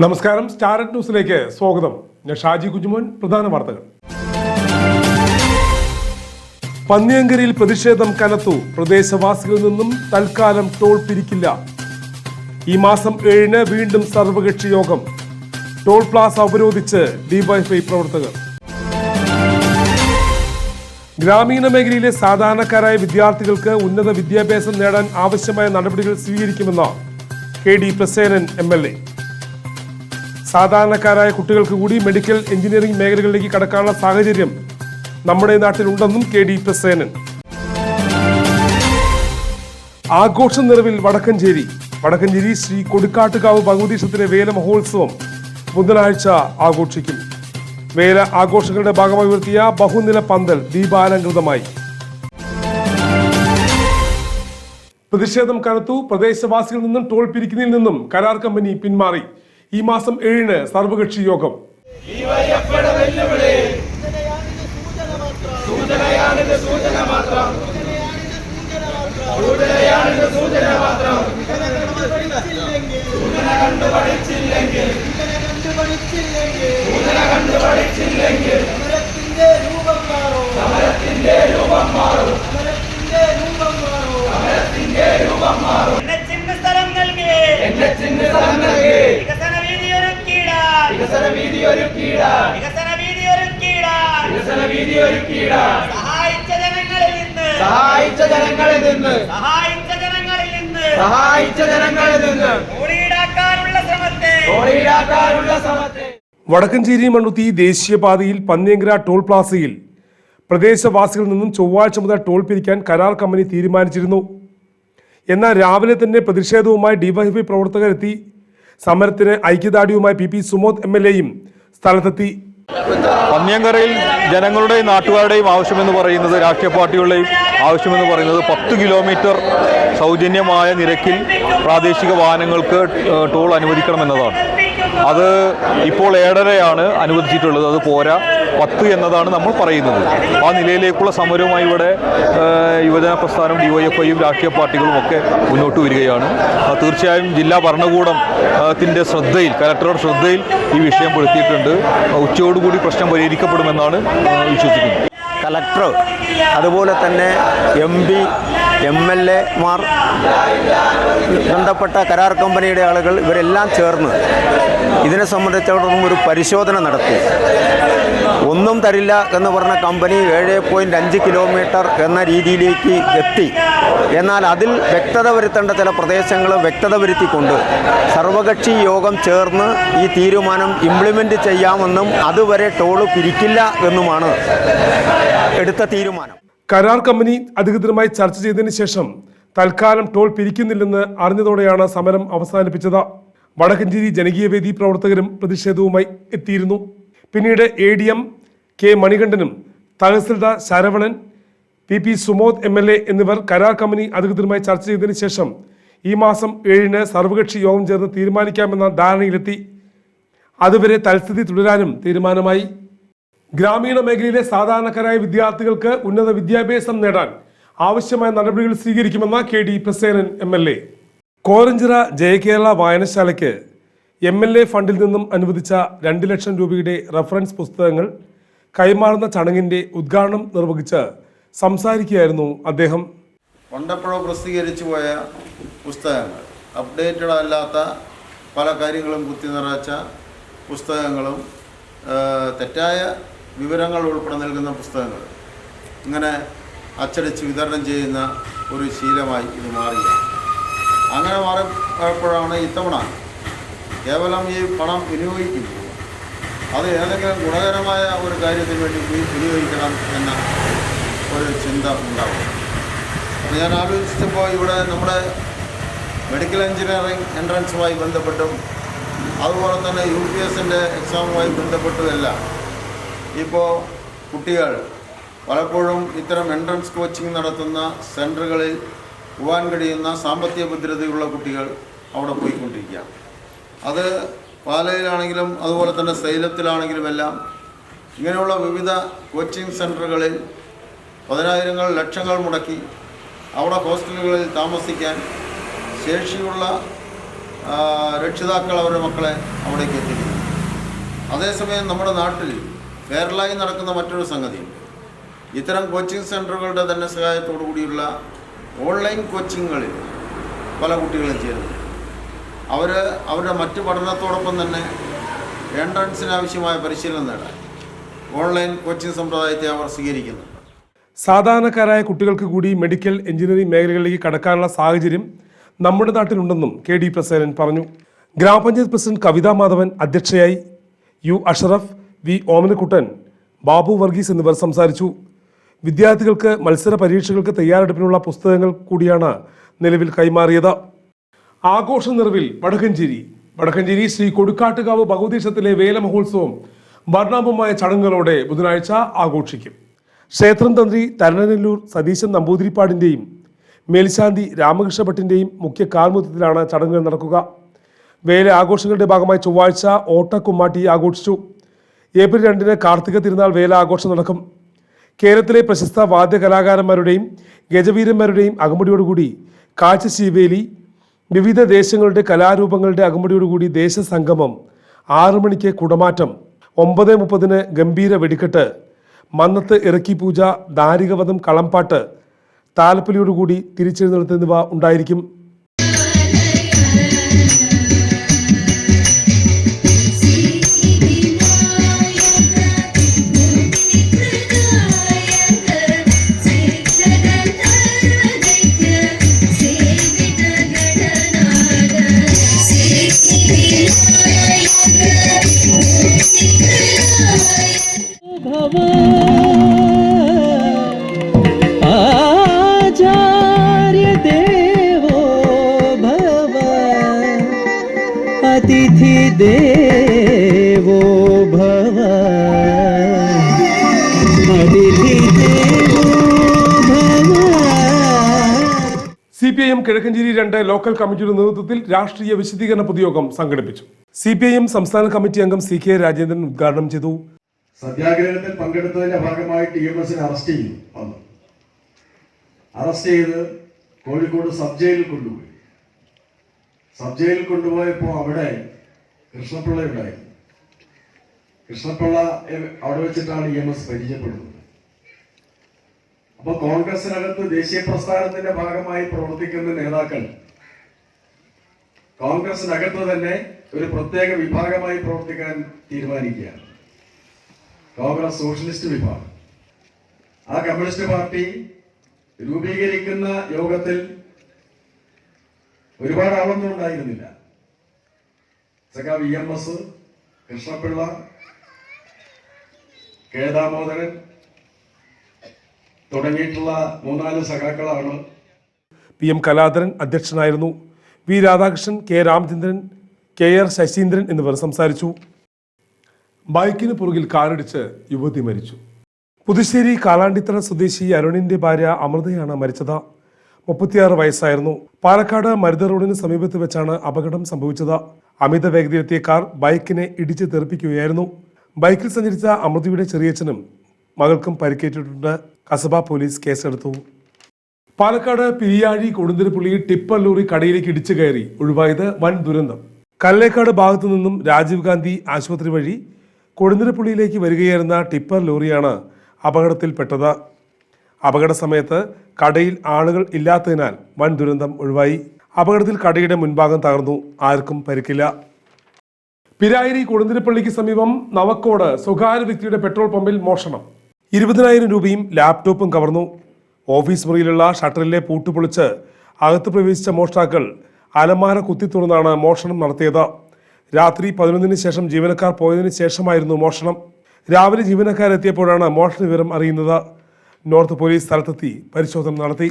നമസ്കാരം, സ്റ്റാർട്ട് ന്യൂസിലേക്ക് സ്വാഗതം. ഞാൻ ഷാജി കുഞ്ഞുമോൻ. പ്രധാന വാർത്തകൾ. പന്നിയങ്കരിയിൽ പ്രതിഷേധം കനത്തു. പ്രദേശവാസികളിൽ നിന്നും തൽക്കാലം ടോൾ പിരിക്കില്ല. ഈ മാസം 7-ന് വീണ്ടും സർവകക്ഷി യോഗം. ടോൾ പ്ലാസ ഉപരോധിച്ച് ഡിവൈഎഫ്ഐ പ്രവർത്തകർ. ഗ്രാമീണ മേഖലയിലെ സാധാരണക്കാരായ വിദ്യാർത്ഥികൾക്ക് ഉന്നത വിദ്യാഭ്യാസം നേടാൻ ആവശ്യമായ നടപടികൾ സ്വീകരിക്കുമെന്ന് KD പ്രസേനൻ MLA. സാധാരണക്കാരായ കുട്ടികൾക്ക് കൂടി മെഡിക്കൽ എഞ്ചിനീയറിംഗ് മേഖലകളിലേക്ക് കടക്കാനുള്ള സാഹചര്യം നമ്മുടെ നാട്ടിലുണ്ടെന്നും KD പ്രസേനൻ. ആഘോഷ നിറവിൽ വടക്കഞ്ചേരി ശ്രീ കൊടുക്കാട്ടുകാവ് ഭഗവതി ക്ഷേത്രത്തിലെ വേല മഹോത്സവം ബുധനാഴ്ച ആഘോഷിക്കും. വേല ആഘോഷങ്ങളുടെ ഭാഗമായി ഉയർത്തിയ ബഹുനില പന്തൽ ദീപാലങ്കൃതമായി. പ്രതിഷേധം കനത്തു. പ്രദേശവാസികളിൽ നിന്നും ടോൾ പിരിക്കുന്നതിൽ നിന്നും കരാർ കമ്പനി പിന്മാറി. ഈ മാസം 7-ന് സർവകക്ഷി യോഗം. വടക്കഞ്ചേരി മണ്ണുത്തി ദേശീയപാതയിൽ പന്നിയങ്കര ടോൾ പ്ലാസയിൽ പ്രദേശവാസികളിൽ നിന്നും ചൊവ്വാഴ്ച മുതൽ ടോൾ പിരിക്കാൻ കരാർ കമ്പനി തീരുമാനിച്ചിരുന്നു. എന്നാൽ രാവിലെ തന്നെ പ്രതിഷേധവുമായി ഡിവൈഎഫ്ഐ പ്രവർത്തകരെത്തി. സമരത്തിന് ഐക്യദാർഢ്യവുമായി PP സുമോദ് MLAയും സ്ഥലത്തെത്തി. പന്നിയങ്കരയിൽ ജനങ്ങളുടെയും നാട്ടുകാരുടെയും ആവശ്യമെന്ന് പറയുന്നത്, രാഷ്ട്രീയ പാർട്ടികളുടെയും ആവശ്യമെന്ന് പറയുന്നത് 10 കിലോമീറ്റർ സൗജന്യമായ നിരക്കിൽ പ്രാദേശിക വാഹനങ്ങൾക്ക് ടോൾ അനുവദിക്കണമെന്നതാണ്. അത് ഇപ്പോൾ 7.5 അനുവദിച്ചിട്ടുള്ളത്. അത് പോരാ, 10 എന്നതാണ് നമ്മൾ പറയുന്നത്. ആ നിലയിലേക്കുള്ള സമരവുമായി ഇവിടെ യുവജന പ്രസ്ഥാനം, DYFIയും രാഷ്ട്രീയ പാർട്ടികളും ഒക്കെ മുന്നോട്ട് വരികയാണ്. തീർച്ചയായും ജില്ലാ ഭരണകൂടത്തിൻ്റെ ശ്രദ്ധയിൽ, കലക്ടറുടെ ശ്രദ്ധയിൽ ഈ വിഷയം പെടുത്തിയിട്ടുണ്ട്. ഉച്ചയോടുകൂടി പ്രശ്നം പരിഹരിക്കപ്പെടുമെന്നാണ് വിശ്വസിക്കുന്നത്. കലക്ടർ, അതുപോലെ തന്നെ MP, MLAമാർ, ബന്ധപ്പെട്ട കരാർ കമ്പനിയുടെ ആളുകൾ, ഇവരെല്ലാം ചേർന്ന് ഇതിനെ സംബന്ധിച്ചിടത്തോളം ഒരു പരിശോധന നടത്തി. ഒന്നും തരില്ല എന്ന് പറഞ്ഞ കമ്പനി 7.5 കിലോമീറ്റർ എന്ന രീതിയിലേക്ക് എത്തി. എന്നാൽ അതിൽ വ്യക്തത വരുത്തേണ്ട ചില പ്രദേശങ്ങൾ വ്യക്തത വരുത്തിക്കൊണ്ട് സർവകക്ഷി യോഗം ചേർന്ന് ഈ തീരുമാനം ഇംപ്ലിമെൻ്റ് ചെയ്യാമെന്നും അതുവരെ ടോള് പിരിക്കില്ല എന്നുമാണ് എടുത്ത തീരുമാനം. കരാർ കമ്പനി അധികൃതരുമായി ചർച്ച ചെയ്തതിനു ശേഷം തൽക്കാലം ടോൾ പിരിക്കുന്നില്ലെന്ന് അറിഞ്ഞതോടെയാണ് സമരം അവസാനിപ്പിച്ചത്. വടക്കഞ്ചേരി ജനകീയവേദി പ്രവർത്തകരും പ്രതിഷേധവുമായി എത്തിയിരുന്നു. പിന്നീട് ADM K മണികണ്ഠനും tahsildar Saravanan, PP Sumod MLA എന്നിവർ കരാർ കമ്പനി അധികൃതരുമായി ചർച്ച ചെയ്തതിനു ശേഷം ഈ മാസം 7-ന് സർവകക്ഷി യോഗം ചേർന്ന് തീരുമാനിക്കാമെന്ന ധാരണയിലെത്തി. അതുവരെ തൽസ്ഥിതി തുടരാനും തീരുമാനമായി. ഗ്രാമീണ മേഖലയിലെ സാധാരണക്കാരായ വിദ്യാർത്ഥികൾക്ക് ഉന്നത വിദ്യാഭ്യാസം നേടാൻ ആവശ്യമായ നടപടികൾ സ്വീകരിക്കുമെന്ന KD Prasenan MLA. Koranchira Jayakerala വായനശാലയ്ക്ക് MLA ഫണ്ടിൽ നിന്നും അനുവദിച്ച 2 ലക്ഷം രൂപയുടെ റഫറൻസ് പുസ്തകങ്ങൾ കൈമാറുന്ന ചടങ്ങിന്റെ ഉദ്ഘാടനം നിർവഹിച്ച് സംസാരിക്കുകയായിരുന്നു അദ്ദേഹം. പണ്ടെപ്പോഴോ പ്രസിദ്ധീകരിച്ചു പോയ പുസ്തകങ്ങൾ, അപ്ഡേറ്റഡ് അല്ലാത്ത പല കാര്യങ്ങളും കുത്തി നിറച്ച പുസ്തകങ്ങളും തെറ്റായ വിവരങ്ങൾ ഉൾപ്പെടെ നൽകുന്ന പുസ്തകങ്ങൾ ഇങ്ങനെ അച്ചടിച്ച് വിതരണം ചെയ്യുന്ന ഒരു ശീലമായി ഇത് മാറുകയാണ്. അങ്ങനെ മാറിയപ്പോഴാണ് ഇത്തവണ കേവലം ഈ പണം വിനിയോഗിക്കുമ്പോൾ അത് ഏതെങ്കിലും ഗുണകരമായ ഒരു കാര്യത്തിന് വേണ്ടി വിനിയോഗിക്കണം എന്ന ഒരു ചിന്ത ഉണ്ടാവും. അപ്പോൾ ഞാൻ ആലോചിച്ചപ്പോൾ ഇവിടെ നമ്മുടെ മെഡിക്കൽ എഞ്ചിനീയറിംഗ് എൻട്രൻസുമായി ബന്ധപ്പെട്ടും അതുപോലെ തന്നെ UPSൻ്റെ എക്സാമുമായി ബന്ധപ്പെട്ടുമെല്ലാം ഇപ്പോൾ കുട്ടികൾ പലപ്പോഴും ഇത്തരം എൻട്രൻസ് കോച്ചിങ് നടത്തുന്ന സെൻറ്ററുകളിൽ പോകാൻ കഴിയുന്ന സാമ്പത്തിക ഭദ്രതയുള്ള കുട്ടികൾ അവിടെ പോയിക്കൊണ്ടിരിക്കുകയാണ്. അത് പാലയിലാണെങ്കിലും അതുപോലെ തന്നെ സൈലത്തിലാണെങ്കിലും എല്ലാം ഇങ്ങനെയുള്ള വിവിധ കോച്ചിങ് സെൻറ്ററുകളിൽ 10,000 ലക്ഷങ്ങൾ മുടക്കി അവിടെ ഹോസ്റ്റലുകളിൽ താമസിക്കാൻ ശേഷിയുള്ള രക്ഷിതാക്കൾ അവരുടെ മക്കളെ അവിടേക്ക് എത്തിക്കുന്നു. അതേസമയം നമ്മുടെ നാട്ടിൽ കേരളയിൽ നടക്കുന്ന മറ്റൊരു സംഗതിയുണ്ട്. ഇത്തരം കോച്ചിങ് സെൻ്ററുകളുടെ തന്നെ സഹായത്തോടു കൂടിയുള്ള ഓൺലൈൻ കോച്ചിങ്ങുകളിൽ പല കുട്ടികളും ചേരുന്നു. അവരുടെ മറ്റ് പഠനത്തോടൊപ്പം തന്നെ എൻട്രൻസിനാവശ്യമായ പരിശീലനം നേടാൻ ഓൺലൈൻ കോച്ചിങ് സമ്പ്രദായത്തെ അവർ സ്വീകരിക്കുന്നുണ്ട്. സാധാരണക്കാരായ കുട്ടികൾക്ക് കൂടി മെഡിക്കൽ എഞ്ചിനീയറിംഗ് മേഖലകളിലേക്ക് കടക്കാനുള്ള സാഹചര്യം നമ്മുടെ നാട്ടിലുണ്ടെന്നും KD പ്രസേനൻ പറഞ്ഞു. ഗ്രാമപഞ്ചായത്ത് പ്രസിഡന്റ് കവിതാ മാധവൻ അധ്യക്ഷയായി. U അഷറഫ്, V ഓമനക്കുട്ടൻ, ബാബു വർഗീസ് എന്നിവർ സംസാരിച്ചു. വിദ്യാർത്ഥികൾക്ക് മത്സര പരീക്ഷകൾക്ക് തയ്യാറെടുപ്പിനുള്ള പുസ്തകങ്ങൾ കൂടിയാണ് നിലവിൽ കൈമാറിയത്. ആഘോഷ നിറവിൽ വടക്കഞ്ചേരി ശ്രീ കൊടുക്കാട്ടുകാവ് ഭഗവതി ക്ഷേത്രത്തിലെ വേല മഹോത്സവം വർണ്ണാഭമായ ചടങ്ങുകളോടെ ബുധനാഴ്ച ആഘോഷിക്കും. ക്ഷേത്രം തന്ത്രി തരണനെല്ലൂർ സതീശൻ നമ്പൂതിരിപ്പാടിൻ്റെയും മേൽശാന്തി രാമകൃഷ്ണ ഭട്ടിൻ്റെയും മുഖ്യ കാർമ്മികത്വത്തിലാണ് ചടങ്ങുകൾ നടക്കുക. വേല ആഘോഷങ്ങളുടെ ഭാഗമായി ചൊവ്വാഴ്ച ഓട്ടക്കുമ്മാട്ടി ആഘോഷിച്ചു. ഏപ്രിൽ 2 കാർത്തിക തിരുനാൾ വേല ആഘോഷം നടക്കും. കേരളത്തിലെ പ്രശസ്ത വാദ്യകലാകാരന്മാരുടെയും ഗജവീരന്മാരുടെയും അകമ്പടിയോടുകൂടി കാഴ്ചശീവേലി, വിവിധ ദേശങ്ങളുടെ കലാരൂപങ്ങളുടെ അകമ്പടിയോടുകൂടി ദേശസംഗമം, 6 മണിക്ക് കുടമാറ്റം, 9:30 ഗംഭീര വെടിക്കെട്ട്, മന്നത്ത് ഇറക്കി പൂജ, ദാരികവധം, കളംപാട്ട്, താലപ്പൊലിയോടുകൂടി തിരിച്ചെഴുന്നള്ളത്ത് എന്നിവ ഉണ്ടായിരിക്കും. आचार्य देवो भव अतिथि देवो भव अतिथि देवो भव. CPIM കിഴക്കഞ്ചേരി 2 ലോക്കൽ കമ്മിറ്റിയുടെ നേതൃത്വത്തിൽ രാഷ്ട്രീയ വിശദീകരണ പൊതുയോഗം സംഘടിപ്പിച്ചു. CPIM സംസ്ഥാന കമ്മിറ്റി അംഗം CK രാജേന്ദ്രൻ ഉദ്ഘാടനം ചെയ്തു. സത്യാഗ്രഹത്തിൽ പങ്കെടുത്തതിന്റെ ഭാഗമായി TMSനെ അറസ്റ്റ് ചെയ്ത് കോഴിക്കോട് സബ് ജയിലിൽ കൊണ്ടുപോയി. സബ് ജയിലിൽ കൊണ്ടുപോയപ്പോൾ അവിടെ കൃഷ്ണപിള്ള ഉണ്ടായിരുന്നു. കൃഷ്ണപിള്ള അവിടെ വെച്ചിട്ടാണ് EMS പരിചയപ്പെടുന്നത്. അപ്പോൾ കോൺഗ്രസിനകത്ത് ദേശീയ പ്രസ്ഥാനത്തിന്റെ ഭാഗമായി പ്രവർത്തിക്കുന്ന നേതാക്കൾ കോൺഗ്രസിനകത്ത് തന്നെ ഒരു പ്രത്യേക വിഭാഗമായി പ്രവർത്തിക്കാൻ തീരുമാനിക്കുകയാണ്. കോൺഗ്രസ് സോഷ്യലിസ്റ്റ് വിഭാഗം. ആ കമ്മ്യൂണിസ്റ്റ് പാർട്ടി രൂപീകരിക്കുന്ന യോഗത്തിൽ ഒരുപാട് ആളൊന്നും ഉണ്ടായിരുന്നില്ല. സഖാവ് EMS, കൃഷ്ണപിള്ള, K. ദാമോദരൻ തുടങ്ങിയിട്ടുള്ള 3-4 സഖാക്കളാണ്. PM കലാധരൻ അധ്യക്ഷനായിരുന്നു. V Radhakrishnan, K. Ramachandran, KR Saseendran എന്നിവർ സംസാരിച്ചു. ബൈക്കിന് പുറകിൽ കാറിടിച്ച് യുവതി മരിച്ചു. പുതുശ്ശേരി കാലാണ്ടിത്തറ സ്വദേശി അരുണിന്റെ ഭാര്യ അമൃതയാണ് മരിച്ചത്. 36 വയസ്സായിരുന്നു. പാലക്കാട് മരുത റോഡിന് സമീപത്ത് വെച്ചാണ് അപകടം സംഭവിച്ചത്. അമിത വേഗതയിലെത്തിയ കാർ ബൈക്കിനെ ഇടിച്ച് തെറിപ്പിക്കുകയായിരുന്നു. ബൈക്കിൽ സഞ്ചരിച്ച അമൃതയുടെ ചെറിയച്ഛനും മകൾക്കും പരിക്കേറ്റിട്ടുണ്ട്. കസബ പോലീസ് കേസെടുത്തു. പാലക്കാട് പിരിയാഴി കൊടുന്തിരപ്പള്ളി ടിപ്പർ ലോറി കടയിലേക്ക് ഇടിച്ചു കയറി ഒഴിവായത് വൻ ദുരന്തം. കല്ലേക്കാട് ഭാഗത്തു നിന്നും രാജീവ് ഗാന്ധി ആശുപത്രി വഴി കൊടുന്തിരപ്പള്ളിയിലേക്ക് വരികയായിരുന്ന ടിപ്പർ ലോറിയാണ് അപകടത്തിൽപ്പെട്ടത്. അപകട സമയത്ത് കടയിൽ ആളുകൾ ഇല്ലാത്തതിനാൽ വൻ ദുരന്തം ഒഴിവായി. അപകടത്തിൽ കടയുടെ മുൻഭാഗം തകർന്നു. ആർക്കും പരിക്കില്ല. പിരായിരി കൊടുന്തിരപ്പള്ളിക്ക് സമീപം നവക്കോട് സ്വകാര്യ വ്യക്തിയുടെ പെട്രോൾ പമ്പിൽ മോഷണം. 20,000 രൂപയും ലാപ്ടോപ്പും കവർന്നു. ഓഫീസ് മുറിയിലുള്ള ഷട്ടറിലെ പൂട്ട് പൊളിച്ച് അകത്ത് പ്രവേശിച്ച മോഷ്ടാക്കൾ അലമാര കുത്തി തുറന്നാണ് മോഷണം നടത്തിയത്. രാത്രി 11-ന് ശേഷം ജീവനക്കാർ പോയതിനു ശേഷമായിരുന്നു മോഷണം. രാവിലെ ജീവനക്കാരെത്തിയപ്പോഴാണ് മോഷണ വിവരം അറിയുന്നത്. നോർത്ത് പോലീസ് സ്ഥലത്തെത്തി പരിശോധന നടത്തി.